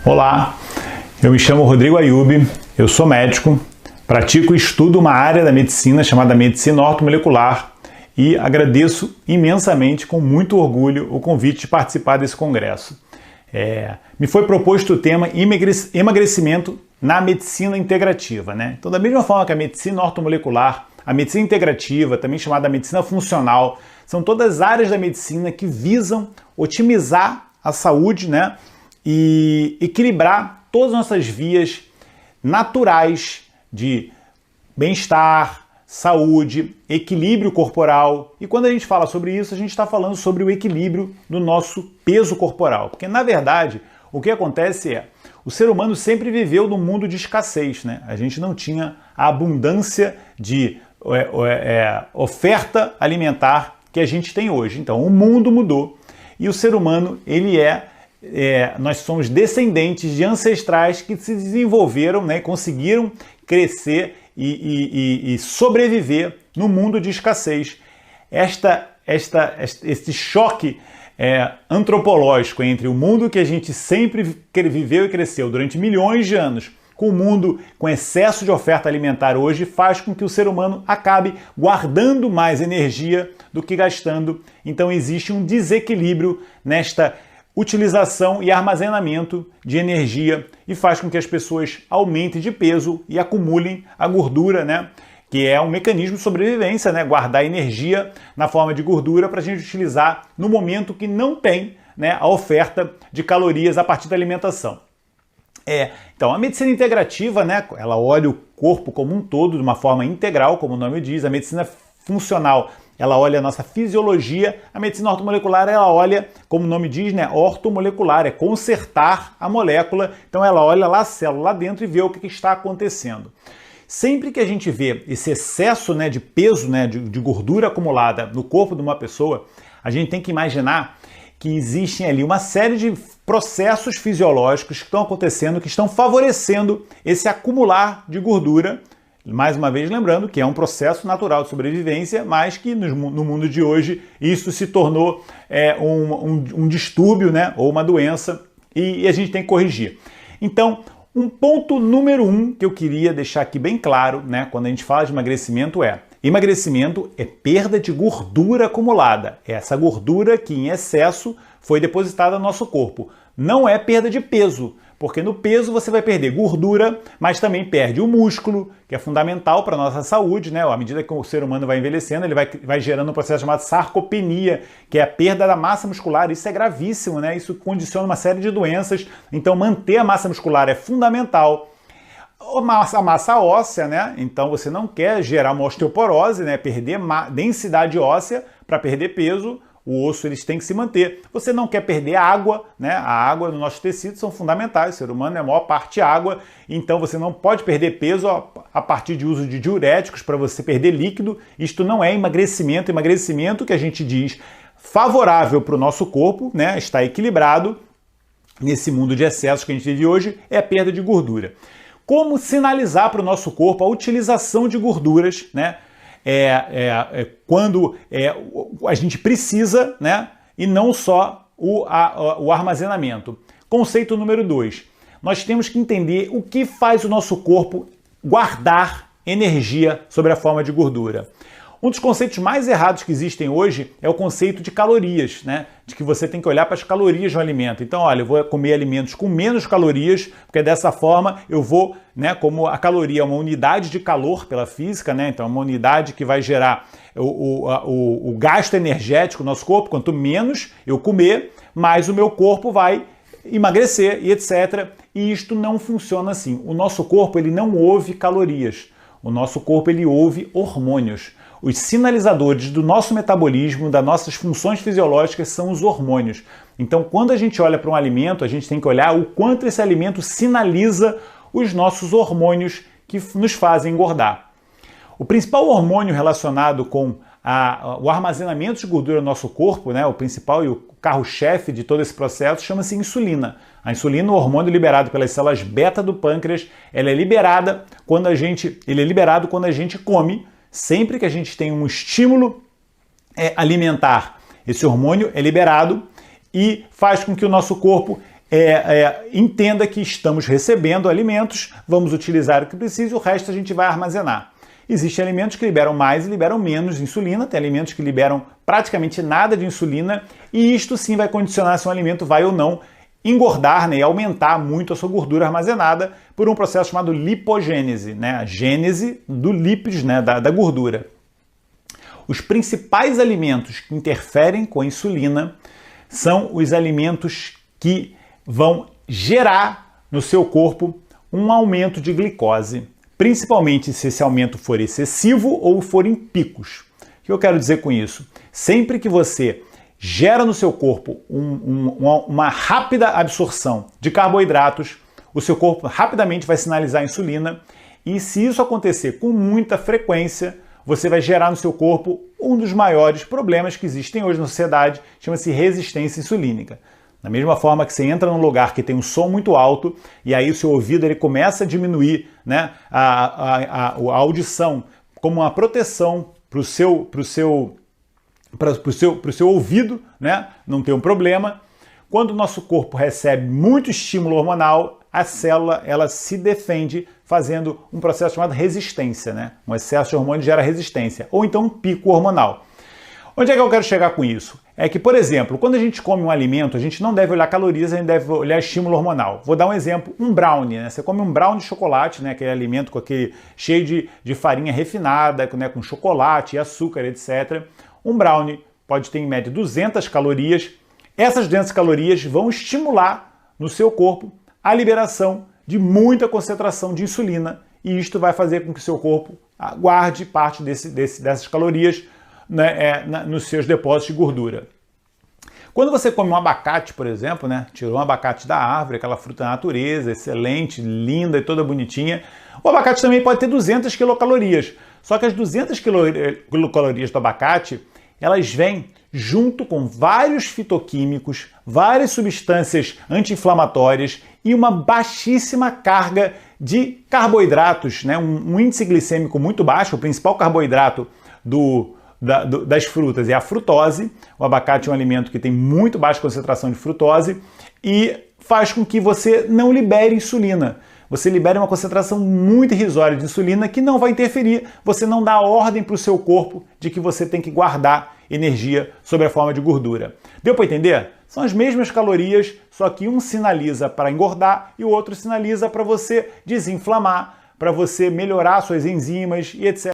Olá, eu me chamo Rodrigo Ayub, eu sou médico, pratico e estudo uma área da medicina chamada medicina ortomolecular e agradeço imensamente, com muito orgulho, o convite de participar desse congresso. Me foi proposto o tema emagrecimento na medicina integrativa, né? Então, da mesma forma que a medicina ortomolecular, a medicina integrativa, também chamada medicina funcional, são todas áreas da medicina que visam otimizar a saúde, né? E equilibrar todas as nossas vias naturais de bem-estar, saúde, equilíbrio corporal. E quando a gente fala sobre isso, a gente está falando sobre o equilíbrio do nosso peso corporal. Porque, na verdade, o que acontece é, o ser humano sempre viveu num mundo de escassez, né? A gente não tinha a abundância de oferta alimentar que a gente tem hoje. Então, o mundo mudou e o ser humano, nós somos descendentes de ancestrais que se desenvolveram, né, conseguiram crescer e sobreviver no mundo de escassez. Esse choque antropológico entre o mundo que a gente sempre viveu e cresceu durante milhões de anos com o mundo com excesso de oferta alimentar hoje faz com que o ser humano acabe guardando mais energia do que gastando. Então existe um desequilíbrio nesta utilização e armazenamento de energia e faz com que as pessoas aumentem de peso e acumulem a gordura, né? Que é um mecanismo de sobrevivência, né? Guardar energia na forma de gordura para a gente utilizar no momento que não tem, né, a oferta de calorias a partir da alimentação. Então, a medicina integrativa, né, ela olha o corpo como um todo de uma forma integral, como o nome diz. A medicina funcional, ela olha a nossa fisiologia. A medicina ortomolecular, ela olha, como o nome diz, né, ortomolecular, é consertar a molécula. Então ela olha lá a célula lá dentro e vê o que está acontecendo. Sempre que a gente vê esse excesso, né, de peso, né, de gordura acumulada no corpo de uma pessoa, a gente tem que imaginar que existem ali uma série de processos fisiológicos que estão acontecendo, que estão favorecendo esse acumular de gordura. Mais uma vez lembrando que é um processo natural de sobrevivência, mas que no mundo de hoje isso se tornou um distúrbio, né, ou uma doença, e a gente tem que corrigir. Então, um ponto número 1 que eu queria deixar aqui bem claro, né, quando a gente fala de emagrecimento é perda de gordura acumulada. É essa gordura que em excesso foi depositada no nosso corpo. Não é perda de peso, porque no peso você vai perder gordura, mas também perde o músculo, que é fundamental para a nossa saúde, né? À medida que o ser humano vai envelhecendo, ele vai gerando um processo chamado sarcopenia, que é a perda da massa muscular. Isso é gravíssimo, né? Isso condiciona uma série de doenças. Então, manter a massa muscular é fundamental. A massa óssea, né? Então você não quer gerar uma osteoporose, né? Perder densidade óssea para perder peso. O osso eles têm que se manter. Você não quer perder água, né? A água nos nossos tecidos são fundamentais. O ser humano é a maior parte água, então você não pode perder peso a partir de uso de diuréticos para você perder líquido. Isto não é emagrecimento. Emagrecimento que a gente diz favorável para o nosso corpo, né? Está equilibrado nesse mundo de excessos que a gente vive hoje, é a perda de gordura. Como sinalizar para o nosso corpo a utilização de gorduras, né? Quando a gente precisa, né? E não só o armazenamento. Conceito número 2. Nós temos que entender o que faz o nosso corpo guardar energia sob a forma de gordura. Um dos conceitos mais errados que existem hoje é o conceito de calorias, né? De que você tem que olhar para as calorias do alimento. Então, olha, eu vou comer alimentos com menos calorias, porque dessa forma eu vou, né? Como a caloria é uma unidade de calor pela física, né? Então, é uma unidade que vai gerar o gasto energético no nosso corpo. Quanto menos eu comer, mais o meu corpo vai emagrecer e etc. E isto não funciona assim. O nosso corpo, ele não ouve calorias. O nosso corpo, ele ouve hormônios. Os sinalizadores do nosso metabolismo, das nossas funções fisiológicas, são os hormônios. Então, quando a gente olha para um alimento, a gente tem que olhar o quanto esse alimento sinaliza os nossos hormônios que nos fazem engordar. O principal hormônio relacionado com o armazenamento de gordura no nosso corpo, né, o principal e o carro-chefe de todo esse processo, chama-se insulina. A insulina, o hormônio liberado pelas células beta do pâncreas, ele é liberado quando a gente come. Sempre que a gente tem um estímulo alimentar, esse hormônio é liberado e faz com que o nosso corpo entenda que estamos recebendo alimentos, vamos utilizar o que precisa e o resto a gente vai armazenar. Existem alimentos que liberam mais e liberam menos insulina, tem alimentos que liberam praticamente nada de insulina, e isto sim vai condicionar se um alimento vai ou não engordar, né, e aumentar muito a sua gordura armazenada por um processo chamado lipogênese, né, a gênese do lípidos, né, da gordura. Os principais alimentos que interferem com a insulina são os alimentos que vão gerar no seu corpo um aumento de glicose, principalmente se esse aumento for excessivo ou for em picos. O que eu quero dizer com isso? Sempre que você gera no seu corpo uma rápida absorção de carboidratos, o seu corpo rapidamente vai sinalizar a insulina, e se isso acontecer com muita frequência, você vai gerar no seu corpo um dos maiores problemas que existem hoje na sociedade, chama-se resistência insulínica. Da mesma forma que você entra num lugar que tem um som muito alto e aí o seu ouvido ele começa a diminuir, né, a audição como uma proteção para o seu ouvido, né, não ter um problema. Quando o nosso corpo recebe muito estímulo hormonal, a célula ela se defende fazendo um processo chamado resistência, né? Um excesso de hormônio gera resistência, ou então um pico hormonal. Onde é que eu quero chegar com isso? É que, por exemplo, quando a gente come um alimento, a gente não deve olhar calorias, a gente deve olhar estímulo hormonal. Vou dar um exemplo, um brownie, né? Você come um brownie de chocolate, né? Aquele alimento com aquele cheio de farinha refinada, né? Com chocolate e açúcar, etc. Um brownie pode ter em média 200 calorias. Essas 200 calorias vão estimular no seu corpo a liberação de muita concentração de insulina, e isto vai fazer com que o seu corpo guarde parte dessas calorias, né, nos seus depósitos de gordura. Quando você come um abacate, por exemplo, né, tirou um abacate da árvore, aquela fruta da natureza, excelente, linda e toda bonitinha, o abacate também pode ter 200 quilocalorias. Só que as 200 quilocalorias do abacate, elas vêm junto com vários fitoquímicos, várias substâncias anti-inflamatórias e uma baixíssima carga de carboidratos, né? Um índice glicêmico muito baixo. O principal carboidrato das frutas é a frutose. O abacate é um alimento que tem muito baixa concentração de frutose e faz com que você não libere insulina. Você libera uma concentração muito irrisória de insulina que não vai interferir, você não dá ordem para o seu corpo de que você tem que guardar energia sob a forma de gordura. Deu para entender? São as mesmas calorias, só que um sinaliza para engordar e o outro sinaliza para você desinflamar, para você melhorar suas enzimas e etc.